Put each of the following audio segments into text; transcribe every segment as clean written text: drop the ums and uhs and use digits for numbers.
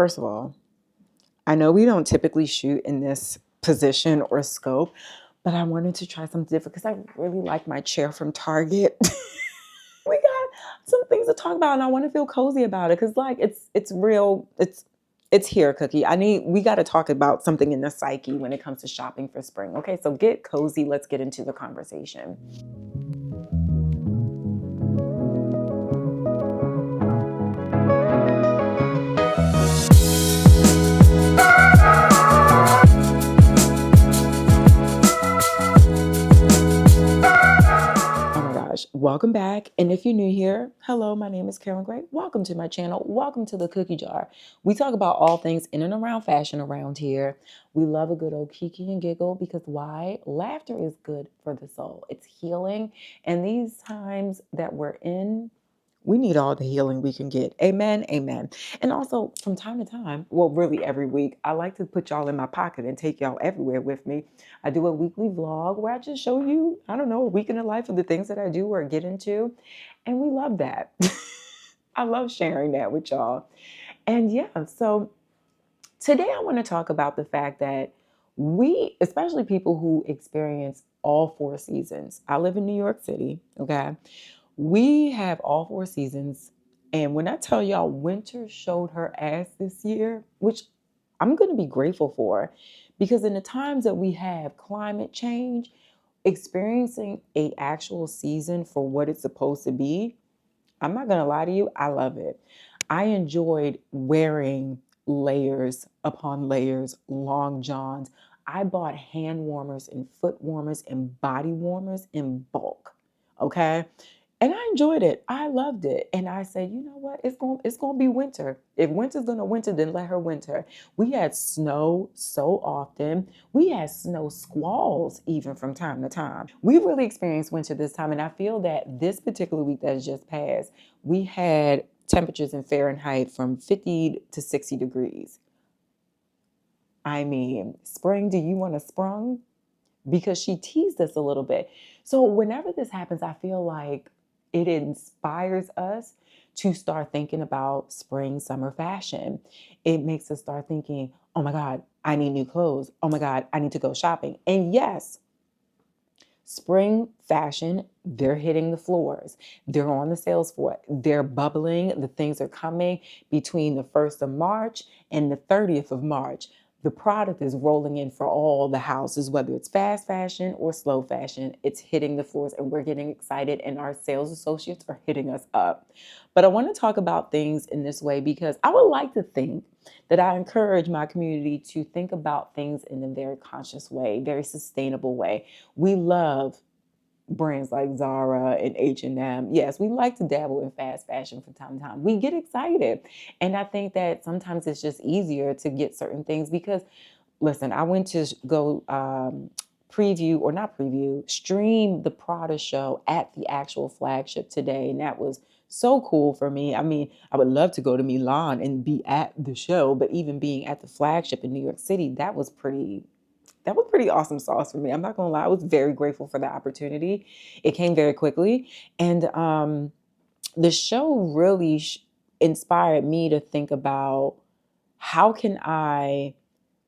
First of all, I know we don't typically shoot in this position or scope, but I wanted to try something different because I really like my chair from Target. We got some things to talk about, and I want to feel cozy about it because, like, it's real. It's here, Cookie. We got to talk about something in the psyche when it comes to shopping for spring. Okay, so get cozy. Let's get into the conversation. Oh my gosh, welcome back. And if you're new here, hello, my name is Carolyn Gray. Welcome to my channel. Welcome to the Cookie Jar. We talk about all things in and around fashion around here. We love a good old kiki and giggle because why? Laughter is good for the soul. It's healing. And these times that we're in, we need all the healing we can get. Amen. Amen. And also from time to time, well, really every week, I like to put y'all in my pocket and take y'all everywhere with me. I do a weekly vlog where I just show you, I don't know, a week in the life of the things that I do or get into. And we love that. I love sharing that with y'all. And yeah, so today I want to talk about the fact that we, especially people who experience all four seasons, I live in New York City, okay? We have all four seasons. And when I tell y'all winter showed her ass this year, which I'm going to be grateful for, because in the times that we have climate change, experiencing a actual season for what it's supposed to be, I'm not going to lie to you, I love it. I enjoyed wearing layers upon layers, long johns. I bought hand warmers and foot warmers and body warmers in bulk. Okay. And I enjoyed it. I loved it. And I said, you know what? It's going to be winter. If winter's going to winter, then let her winter. We had snow so often. We had snow squalls even from time to time. We really experienced winter this time. And I feel that this particular week that has just passed, we had temperatures in Fahrenheit from 50 to 60 degrees. I mean, spring, do you want a sprung? Because she teased us a little bit. So whenever this happens, I feel like it inspires us to start thinking about spring, summer fashion. It makes us start thinking, oh my God, I need new clothes. Oh my God, I need to go shopping. And yes, spring fashion, they're hitting the floors. They're on the sales floor. They're bubbling. The things are coming between the 1st of March and the 30th of March. The product is rolling in for all the houses, whether it's fast fashion or slow fashion. It's hitting the floors and we're getting excited and our sales associates are hitting us up. But I want to talk about things in this way because I would like to think that I encourage my community to think about things in a very conscious way, very sustainable way. We love brands like Zara and H&M. Yes, we like to dabble in fast fashion from time to time. We get excited. And I think that sometimes it's just easier to get certain things because, listen, I went to go stream the Prada show at the actual flagship today. And that was so cool for me. I mean, I would love to go to Milan and be at the show, but even being at the flagship in New York City, that was pretty awesome sauce for me. I'm not gonna lie, I was very grateful for the opportunity. It came very quickly, and the show really inspired me to think about how can I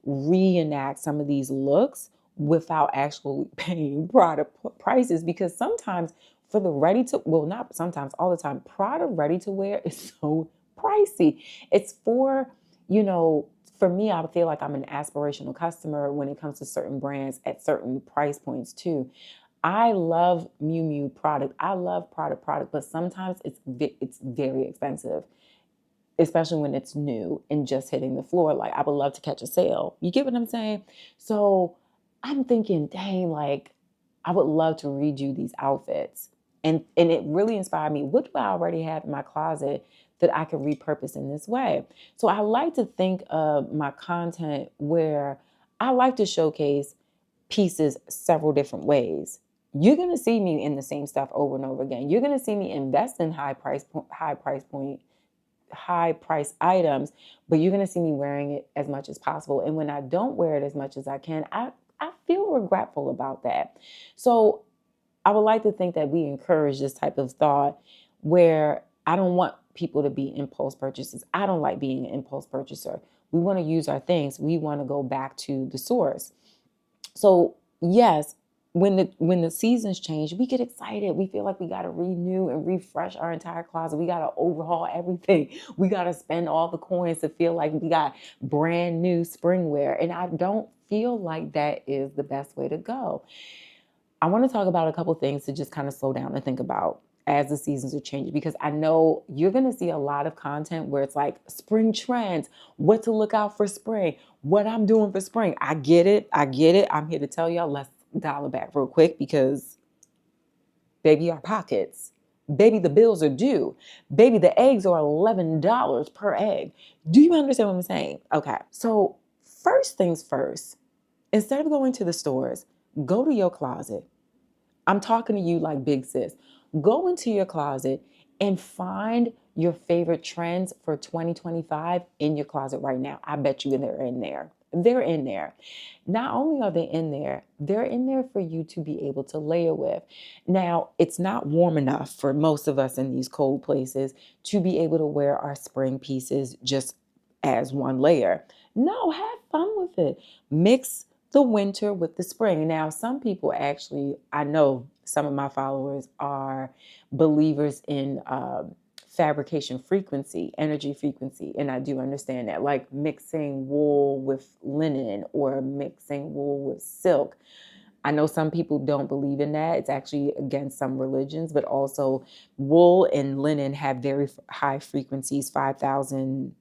reenact some of these looks without actually paying product prices, because sometimes for the not sometimes, all the time, product ready to wear is so pricey. It's for me, I feel like I'm an aspirational customer when it comes to certain brands at certain price points too. I love Miu Miu product. I love product, but sometimes it's very expensive, especially when it's new and just hitting the floor. Like, I would love to catch a sale. You get what I'm saying? So I'm thinking, dang, like, I would love to redo these outfits. And it really inspired me. What do I already have in my closet that I can repurpose in this way? So I like to think of my content where I like to showcase pieces several different ways. You're going to see me in the same stuff over and over again. You're going to see me invest in high price items, but you're going to see me wearing it as much as possible. And when I don't wear it as much as I can, I feel regretful about that. So I would like to think that we encourage this type of thought where I don't want people to be impulse purchases. I don't like being an impulse purchaser. We want to use our things. We want to go back to the source. So yes, when the seasons change, we get excited. We feel like we got to renew and refresh our entire closet. We got to overhaul everything. We got to spend all the coins to feel like we got brand new spring wear. And I don't feel like that is the best way to go. I want to talk about a couple things to just kind of slow down and think about as the seasons are changing, because I know you're going to see a lot of content where it's like spring trends, what to look out for spring, what I'm doing for spring. I get it. I get it. I'm here to tell y'all, let's dial it back real quick because baby, our pockets, baby, the bills are due. Baby, the eggs are $11 per egg. Do you understand what I'm saying? Okay. So first things first, instead of going to the stores, go to your closet. I'm talking to you like big sis. Go into your closet and find your favorite trends for 2025 in your closet right now. I bet you they're in there. They're in there. Not only are they in there, they're in there for you to be able to layer with. Now, it's not warm enough for most of us in these cold places to be able to wear our spring pieces just as one layer. No, have fun with it. Mix the winter with the spring. Now, some people actually, I know some of my followers are believers in fabrication frequency, energy frequency, and I do understand that, like mixing wool with linen or mixing wool with silk. I know some people don't believe in that. It's actually against some religions, but also wool and linen have very high frequencies, 5,000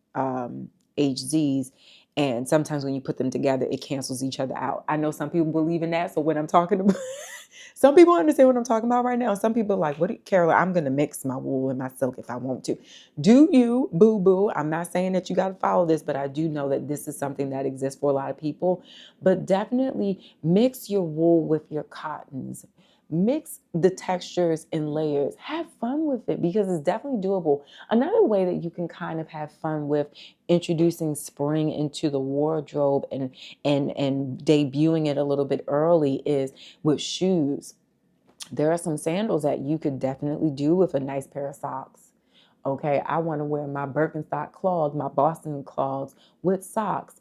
HZs. And sometimes when you put them together, it cancels each other out. I know some people believe in that. So when I'm talking about, some people understand what I'm talking about right now. Some people are like, what, Carol, I'm going to mix my wool and my silk if I want to. Do you, boo boo? I'm not saying that you got to follow this, but I do know that this is something that exists for a lot of people. But definitely mix your wool with your cottons. Mix the textures and layers. Have fun with it because it's definitely doable. Another way that you can kind of have fun with introducing spring into the wardrobe and debuting it a little bit early is with shoes. There are some sandals that you could definitely do with a nice pair of socks. Okay, I want to wear my Birkenstock clogs, my Boston clogs with socks.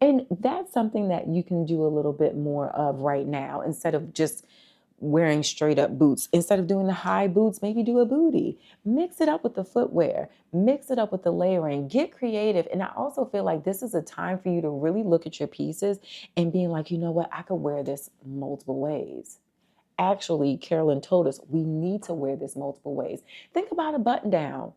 And that's something that you can do a little bit more of right now instead of just wearing straight up boots. Instead of doing the high boots, maybe do a bootie. Mix it up with the footwear. Mix it up with the layering. Get creative. And I also feel like this is a time for you to really look at your pieces and being like, you know what, I could wear this multiple ways. Actually, Carolyn told us we need to wear this multiple ways. Think about a button down.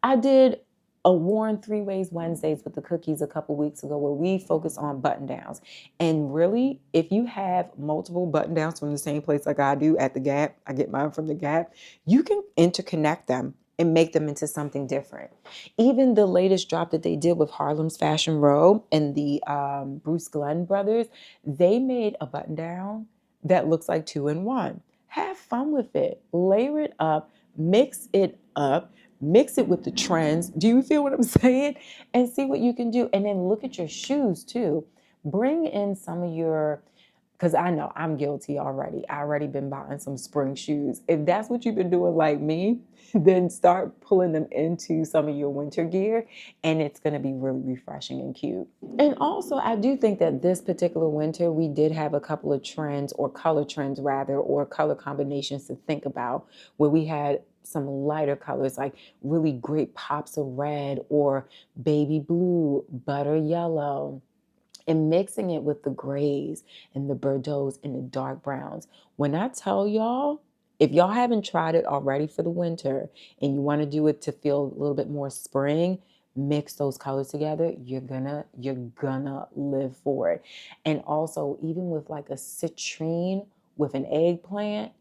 I did a worn 3 ways Wednesdays with the cookies a couple weeks ago where we focus on button downs. And really, if you have multiple button downs from the same place like I do at the Gap, I get mine from the Gap, you can interconnect them and make them into something different. Even the latest drop that they did with Harlem's Fashion Row and the Bruce Glenn brothers, they made a button down that looks like 2-in-1. Have fun with it. Layer it up, mix it up. Mix it with the trends. Do you feel what I'm saying? And see what you can do. And then look at your shoes too. Bring in some of your, because I know I'm guilty already. I already been buying some spring shoes. If that's what you've been doing like me, then start pulling them into some of your winter gear and it's going to be really refreshing and cute. And also, I do think that this particular winter, we did have a couple of trends or color trends rather, or color combinations to think about where we had some lighter colors like really great pops of red or baby blue, butter yellow, and mixing it with the grays and the Bordeauxs and the dark browns. When I tell y'all, if y'all haven't tried it already for the winter and you want to do it to feel a little bit more spring, mix those colors together. You're gonna live for it. And also, even with like a citrine with an eggplant,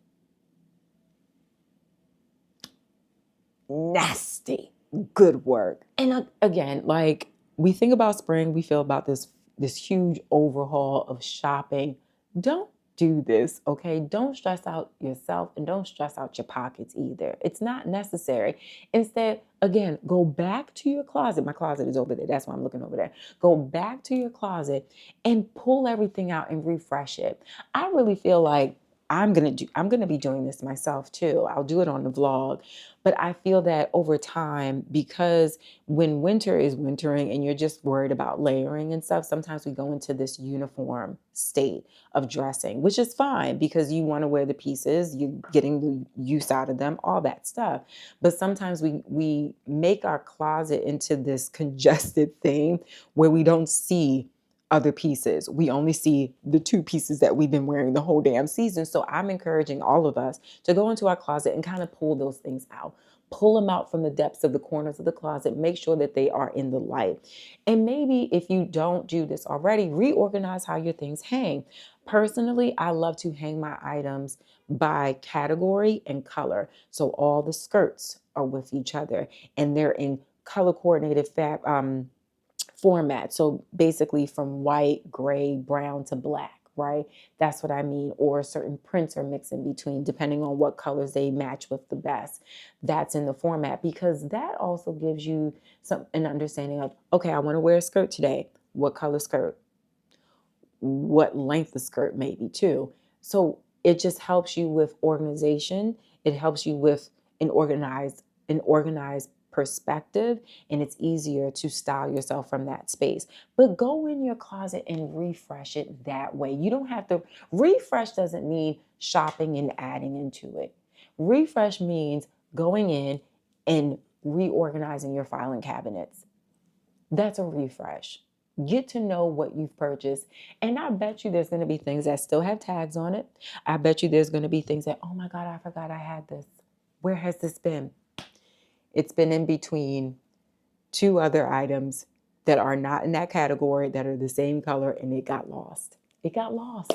nasty. Good work. And again, like we think about spring, we feel about this huge overhaul of shopping. Don't do this, okay? Don't stress out yourself and don't stress out your pockets either. It's not necessary. Instead, again, go back to your closet. My closet is over there. That's why I'm looking over there. Go back to your closet and pull everything out and refresh it. I really feel like I'm going to be doing this myself too. I'll do it on the vlog. But I feel that over time, because when winter is wintering and you're just worried about layering and stuff, sometimes we go into this uniform state of dressing, which is fine because you want to wear the pieces, you're getting the use out of them, all that stuff. But sometimes we make our closet into this congested thing where we don't see other pieces. We only see the two pieces that we've been wearing the whole damn season. So I'm encouraging all of us to go into our closet and kind of pull those things out. Pull them out from the depths of the corners of the closet. Make sure that they are in the light. And maybe if you don't do this already, reorganize how your things hang. Personally, I love to hang my items by category and color. So all the skirts are with each other and they're in color coordinated format. So basically from white, gray, brown to black, right? That's what I mean. Or certain prints are mixed in between, depending on what colors they match with the best. That's in the format because that also gives you an understanding of, okay, I want to wear a skirt today. What color skirt? What length of skirt maybe too. So it just helps you with organization. It helps you with an organized perspective, and it's easier to style yourself from that space. But go in your closet and refresh it that way. You don't have to refresh doesn't mean shopping and adding into it. Refresh means going in and reorganizing your filing cabinets. That's a refresh. Get to know what you've purchased. And I bet you there's going to be things that still have tags on it. I bet you there's going to be things that, oh my God, I forgot I had this. Where has this been? It's been in between two other items that are not in that category that are the same color and it got lost. It got lost.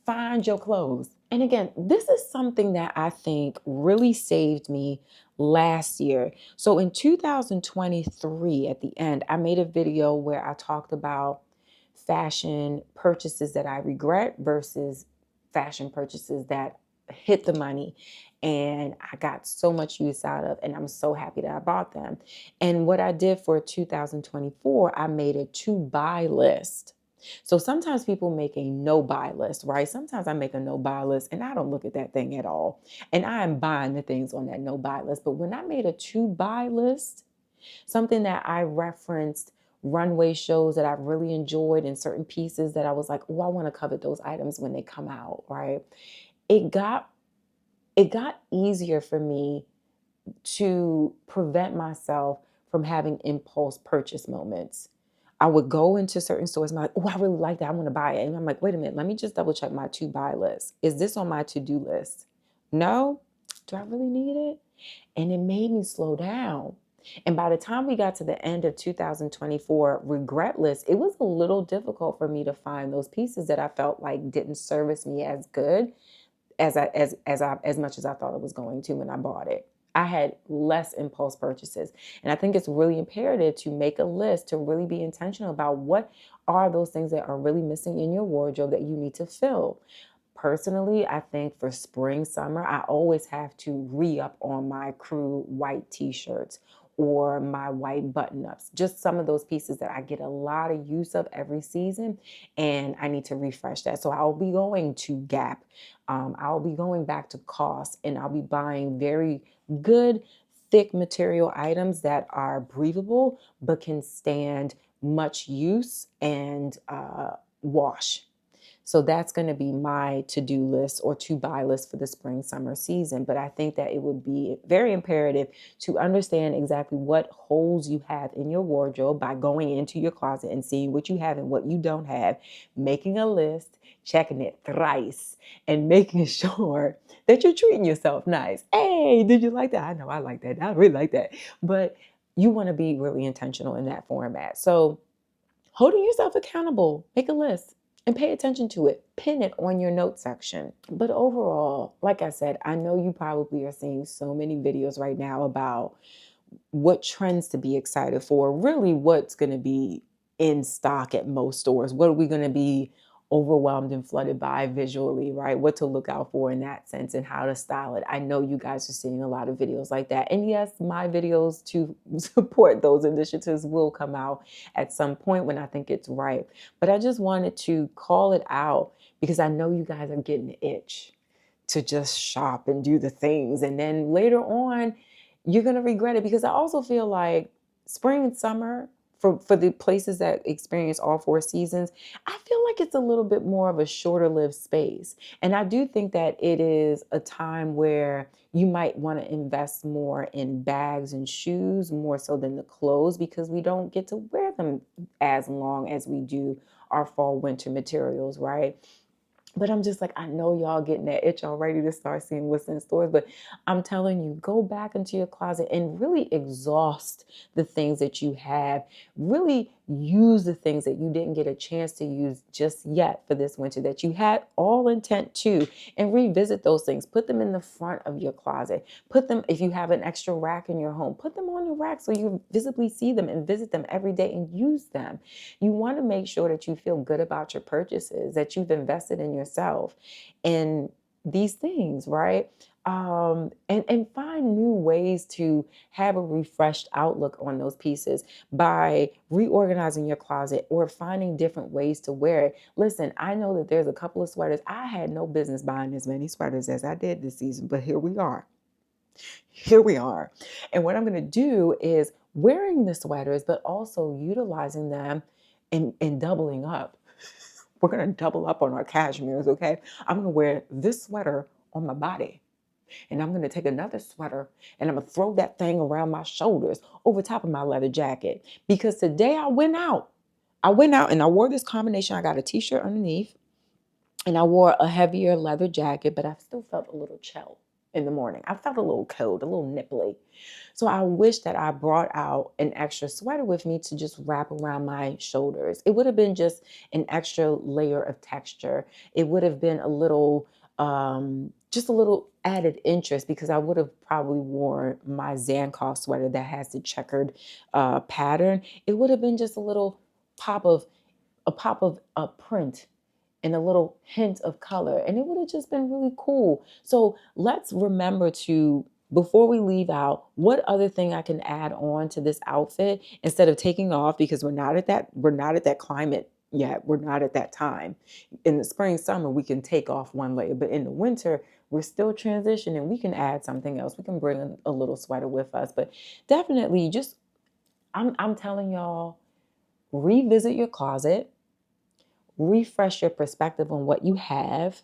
Find your clothes. And again, this is something that I think really saved me last year. So in 2023, at the end, I made a video where I talked about fashion purchases that I regret versus fashion purchases that hit the money and I got so much use out of, and I'm so happy that I bought them. And what I did for 2024, I made a to buy list. So sometimes people make a no buy list, right? Sometimes I make a no buy list and I don't look at that thing at all. And I am buying the things on that no buy list. But when I made a to buy list, something that I referenced runway shows that I've really enjoyed and certain pieces that I was like, oh, I want to covet those items when they come out, right? It got easier for me to prevent myself from having impulse purchase moments. I would go into certain stores and be like, oh, I really like that. I want to buy it. And I'm like, wait a minute, let me just double check my to buy list. Is this on my to-do list? No? Do I really need it? And it made me slow down. And by the time we got to the end of 2024 regret list, it was a little difficult for me to find those pieces that I felt like didn't service me as good as much as I thought it was going to when I bought it. I had less impulse purchases. And I think it's really imperative to make a list, to really be intentional about what are those things that are really missing in your wardrobe that you need to fill. Personally, I think for spring, summer, I always have to re-up on my crew white t-shirts or my white button-ups. Just some of those pieces that I get a lot of use of every season, and I need to refresh that. So I'll be going to Gap. I'll be going back to COS, and I'll be buying very good, thick material items that are breathable but can stand much use and wash. So that's going to be my to-do list or to-buy list for the spring, summer season. But I think that it would be very imperative to understand exactly what holes you have in your wardrobe by going into your closet and seeing what you have and what you don't have, making a list, checking it thrice, and making sure that you're treating yourself nice. Hey, did you like that? I know I like that. I really like that. But you want to be really intentional in that format. So holding yourself accountable, make a list. And pay attention to it. Pin it on your notes section. But overall, like I said, I know you probably are seeing so many videos right now about what trends to be excited for, really what's going to be in stock at most stores. What are we going to be overwhelmed and flooded by visually, right? What to look out for in that sense and how to style it. I know you guys are seeing a lot of videos like that. And yes, my videos to support those initiatives will come out at some point when I think it's right. But I just wanted to call it out because I know you guys are getting the itch to just shop and do the things. And then later on, you're going to regret it, because I also feel like spring and summer, for the places that experience all 4 seasons, I feel like it's a little bit more of a shorter lived space. And I do think that it is a time where you might want to invest more in bags and shoes more so than the clothes, because we don't get to wear them as long as we do our fall winter materials, right? But I'm just like, I know y'all getting that itch already to start seeing what's in stores. But I'm telling you, go back into your closet and really exhaust the things that you have. Really use the things that you didn't get a chance to use just yet for this winter, that you had all intent to, and revisit those things. Put them in the front of your closet. Put them, if you have an extra rack in your home, put them on the rack so you visibly see them and visit them every day and use them. You want to make sure that you feel good about your purchases, that you've invested in yourself and these things, right? And find new ways to have a refreshed outlook on those pieces by reorganizing your closet or finding different ways to wear it. Listen, I know that there's a couple of sweaters. I had no business buying as many sweaters as I did this season, but here we are. Here we are. And what I'm going to do is wearing the sweaters, but also utilizing them and doubling up. We're going to double up on our cashmeres, okay? I'm going to wear this sweater on my body. And I'm going to take another sweater and I'm going to throw that thing around my shoulders over top of my leather jacket. Because today I went out and I wore this combination. I got a t-shirt underneath and I wore a heavier leather jacket, but I still felt a little chill in the morning. I felt a little cold, a little nipply. So I wish that I brought out an extra sweater with me to just wrap around my shoulders. It would have been just an extra layer of texture. It would have been a little, just a little added interest, because I would have probably worn my Zankoff sweater that has the checkered pattern. It would have been just a little pop of a print and a little hint of color, and it would have just been really cool. So let's remember to, before we leave out, what other thing I can add on to this outfit instead of taking off, because we're not at that climate yet. We're not at that time. In the spring, summer, we can take off one layer, but in the winter, we're still transitioning. We can add something else. We can bring a little sweater with us, but definitely just, I'm telling y'all, revisit your closet, refresh your perspective on what you have,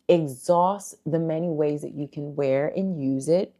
exhaust the many ways that you can wear and use it.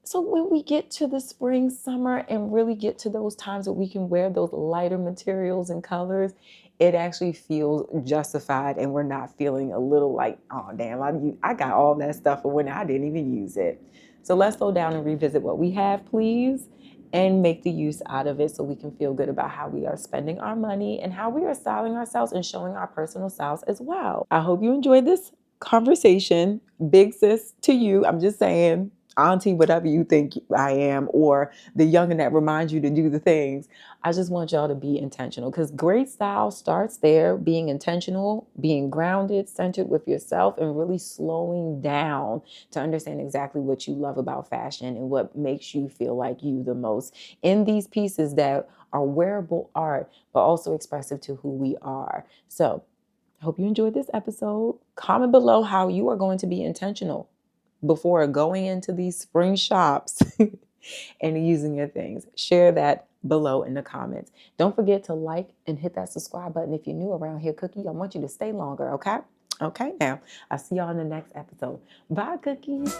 So when we get to the spring, summer, and really get to those times that we can wear those lighter materials and colors, it actually feels justified, and we're not feeling a little like, oh, damn, I got all that stuff for when I didn't even use it. So let's slow down and revisit what we have, please, and make the use out of it so we can feel good about how we are spending our money and how we are styling ourselves and showing our personal styles as well. I hope you enjoyed this conversation. Big sis to you. I'm just saying, auntie, whatever you think I am, or the youngin' that reminds you to do the things. I just want y'all to be intentional, because great style starts there, being intentional, being grounded, centered with yourself, and really slowing down to understand exactly what you love about fashion and what makes you feel like you the most in these pieces that are wearable art, but also expressive to who we are. So I hope you enjoyed this episode. Comment below how you are going to be intentional before going into these spring shops and using your things. Share that below in the comments. Don't forget to like and hit that subscribe button if you're new around here, Cookie. I want you to stay longer, okay? Okay, now I'll see y'all in the next episode. Bye, Cookies.